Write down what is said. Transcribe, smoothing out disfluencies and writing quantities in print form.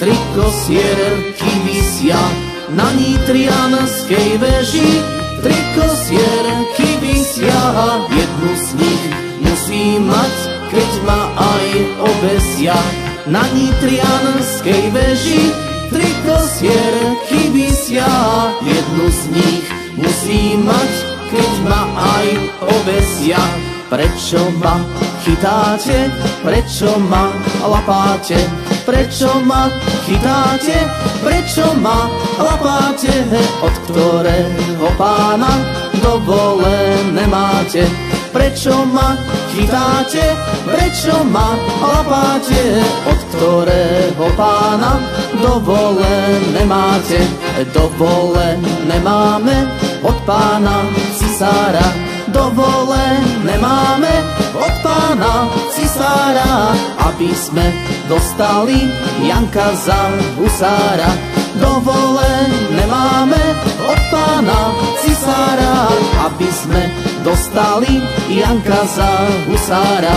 tri kosierky visia na nitrianskej veži. Tri kosierky visia, jednu z nich musí mať, keď ma aj obesia. Na nitrianskej veži tri kosierky visia, jednu z nich musí mať, keď ma aj obesia. Prečo ma chytáte, prečo ma lapáte? Prečo ma chytáte, prečo ma lapáte? Od ktorého pána dovolené máte? Prečo ma chytáte, prečo ma lapáte? Od ktorého pána dovolené máte? Dovolené máme od pána cisára. Dovolené máme od pána cisára, aby sme dostali Janka za husára. Dovolené máme od pána cisára, aby sme dostali Janka za husára.